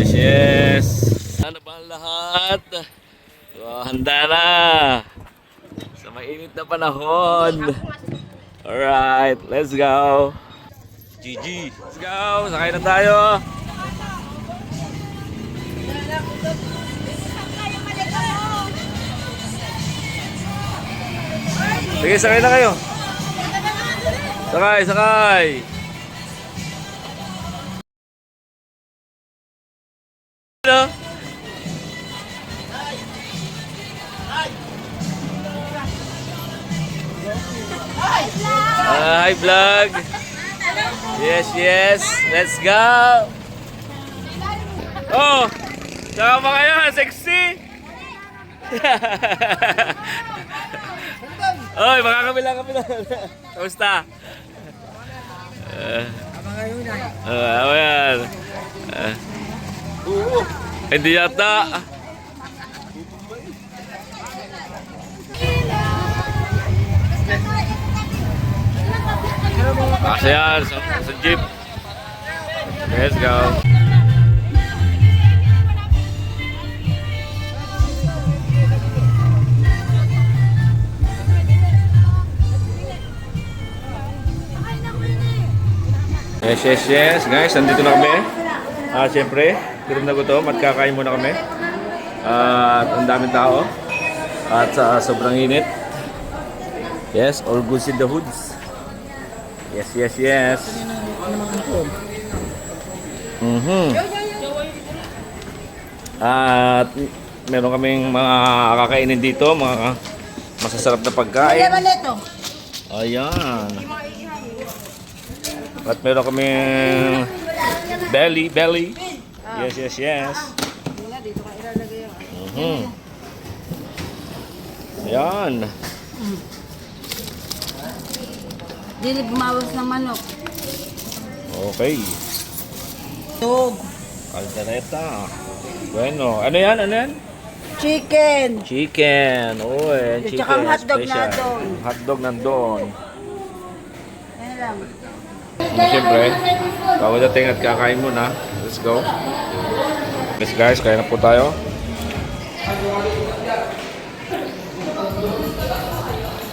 Yes, yes. Ano ba ang lahat? So, handa na sa mainit na panahon. Alright, let's go. GG, let's go. Sakay na tayo. Sige, sakay na kayo. Sakay, sakay. Ano? Hi vlog. Yes, yes. Let's go. Oh, saka pa kayo, sexy. Oy, makakabila kabila. Kamusta? Ano yan? Hindi yata. Kasi yan, sa jeep. Let's go. Yes, yes, yes. Guys, nandito na kami. Siyempre, gutom na gutom at kakain muna kami. At ang daming tao. At sobrang init. Yes, all goods in the hoods. Yes, yes, yes. At meron kaming mga kakainin dito, mga masasarap na pagkain. Ayan. At meron kaming belly. Yes, yes, yes. Ayan. Dili bumawas ng manok. Okay. Tog. Caldereta. Bueno, ano yan? Ano yan? Chicken. Chicken. Oh, chicken. Tsaka hotdog na special. doon. Hotdog nandoon. Yan lang. Siyempre, bago dating at kakain muna. Let's go. Yes guys, kaya na po tayo.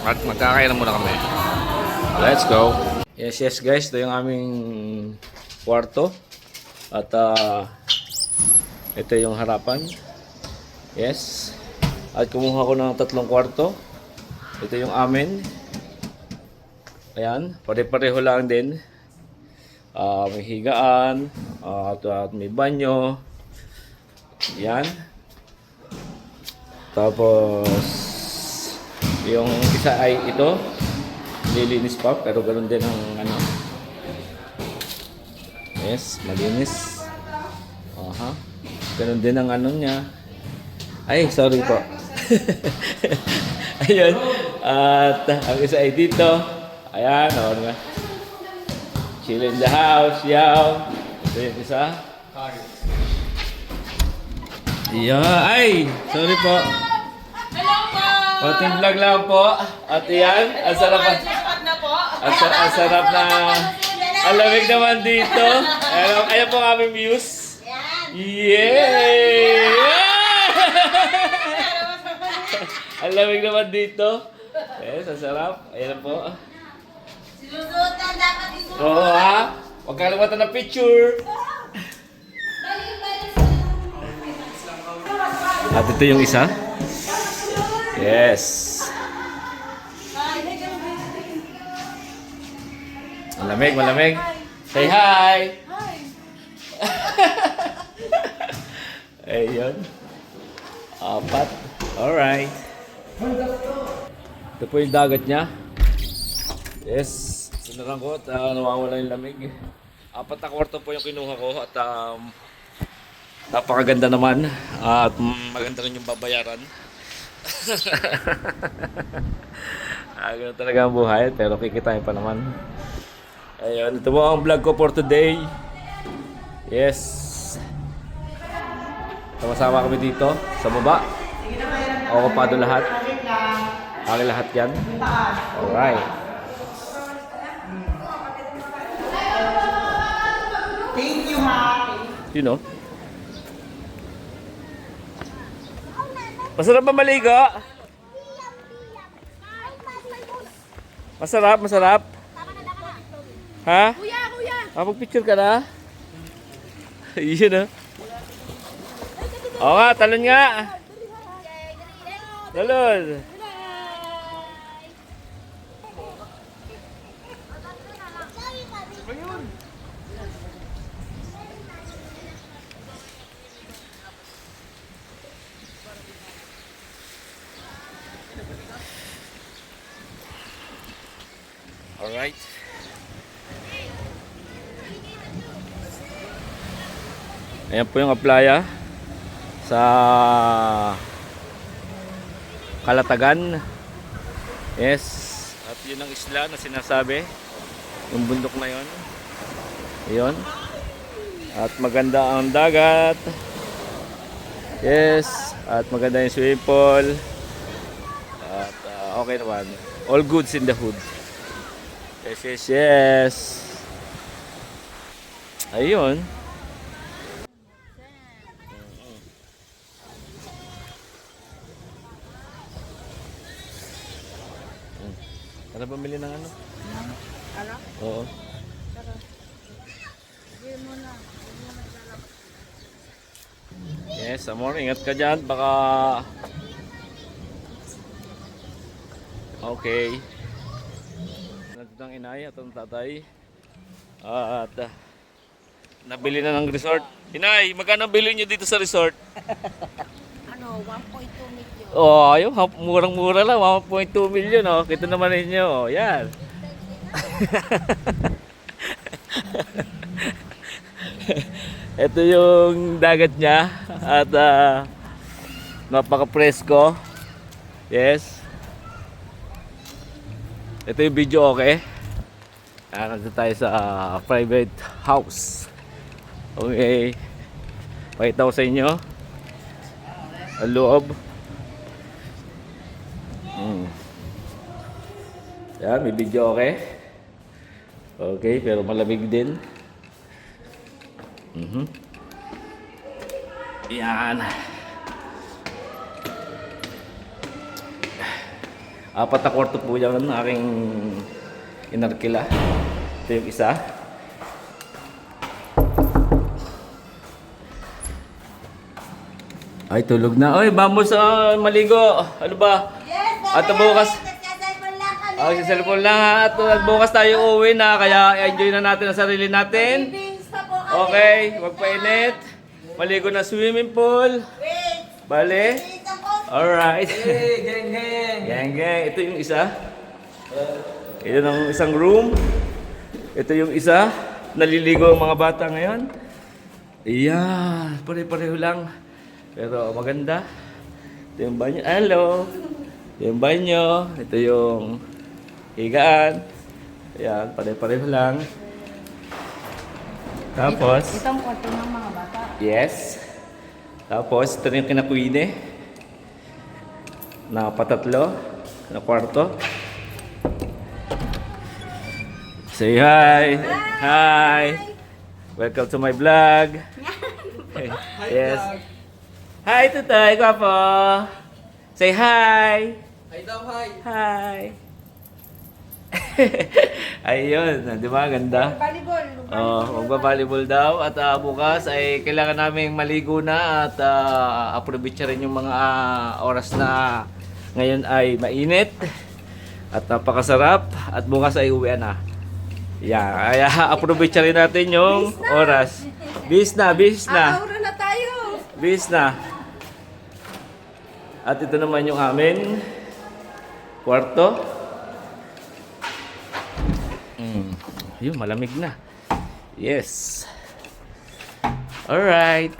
At magkakain na muna kami. Let's go. Yes, yes guys, ito yung aming kwarto. At ito yung harapan. Yes. At kumuha ko ng 3 kwarto. Ito yung amin. Ayan, pare-pareho lang din. May higaan, at may banyo. Yan. Tapos yung isa ay ito. Lilinis pa, pero ganoon din ang ano. Yes, malinis. Ganoon din ang ano niya. Ay, sorry po. Ayun. At ang isa ay dito. Ayan, o nga. Chill in the house, yaw. Ito yung isa. Yeah. Ay, sorry po. Hello po! Konting vlog lang po. At yan, ang sarap na. Ang sarap na. Ang lamig naman dito. Ayan po ang aming views. Yay! Ang lamig naman dito. Yes, ang sarap. Ayan po. Sinusuotan dapat ito. Oo ha? Huwag kalimutan ng picture. At ito yung isa. Yes. Malamig, malamig. Say hi! Ayun. 4. Alright. Ito po yung dagat niya. Yes. Sinarang ko at nawawala yung lamig. 4 na kwarto po yung kinuha ko at napakaganda naman at maganda rin yung babayaran. Ganun talaga ang buhay pero kikitain pa naman. Ayun, ito po ang vlog ko for today. Yes. Sama-sama kami dito sa baba. Okupado lahat. Aking lahat yan. Alright. Thank you, ha. Sino? Masarap ba maligo? Masarap, masarap. Ha? Kuya, kuya! Picture ka na? Yun ah. Oo nga, talon nga. Talon. Alright. Ayan po yung playa sa Kalatagan. Yes. At yun ang isla na sinasabi. Yung bundok na yun. Yun. At maganda ang dagat. Yes. At maganda yung swimming pool. At okay naman. All goods in the hood. Yes, yes, yes. Ayun. Para bumili ng ano? Ano? Oo. Yes, amor, ingat ka dyan. Baka... Okay. Nandito ang inay at ang tatay. At nabili na ng resort. Inay, magkano bili nyo dito sa resort? Ano, 1.2 million. Oh, ayun, murang-mura lang, 1.2 million, oh. Kita naman ninyo, oh. Yan. Ito yung dagat niya at napaka-presko. Yes. Ito yung video, okay? Nandito tayo sa private house. Okay. Pakita ko sa inyo ang loob. Yan, may video, okay? Okay, pero malamig din. Yan. 4 na kwarto po yan ang aking inarkila. Ito yung isa. Ay, tulog na. Oy, vamos sa maligo. Ano ba? Yes, At bukas, nagsasalpon lang kami. sa cellphone lang ha. At bukas tayo uuwi na. Kaya enjoy na natin ang sarili natin. Beans pa po kami. Okay, magpainit. Maligo na swimming pool. Wait. Bale. Wait ako. Alright. Hey, geng, geng. Gang, gang. Ito yung isa. Ito ang isang room. Ito yung isa. Naliligo ang mga bata ngayon. Iyan. Pare-pareho lang. Pero maganda. Ito yung banyo. Hello. Ito yung banyo. Ito yung higaan. Ayan. Pare-pareho lang. Tapos. Itong kwarto ng mga bata. Yes. Tapos, ito rin yung kinakuine. Na patatlo. Na kwarto. Say hi. Hi. Welcome to my vlog. Yes. Hi, Tutay. Gwapo. Say hi. Ay daw, hi. Hi. Ayun. Di ba? Ganda. Volleyball. Oh, magba-volleyball daw at bukas ay kailangan naming maligo na at approve rin yung mga oras na ngayon ay mainit at napakasarap at bukas ay uwi na. Yeah, kaya approve rin natin yung oras. Bis na. Aura na tayo. Bis na. At ito naman yung amin kwarto. Yun, malamig na. Yes. Alright.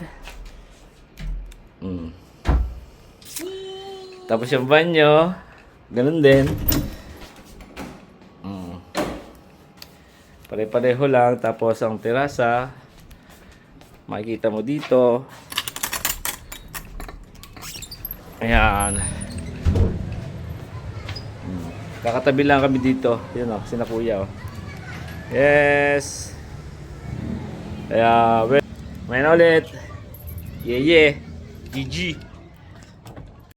Tapos yung banyo, ganun din. Pare-pareho lang. Tapos ang terasa, makikita mo dito. Ayan. Kakatabi lang kami dito. Yun o, sina kuya o. Yes. Kaya, may na ulit. Yeah. GG.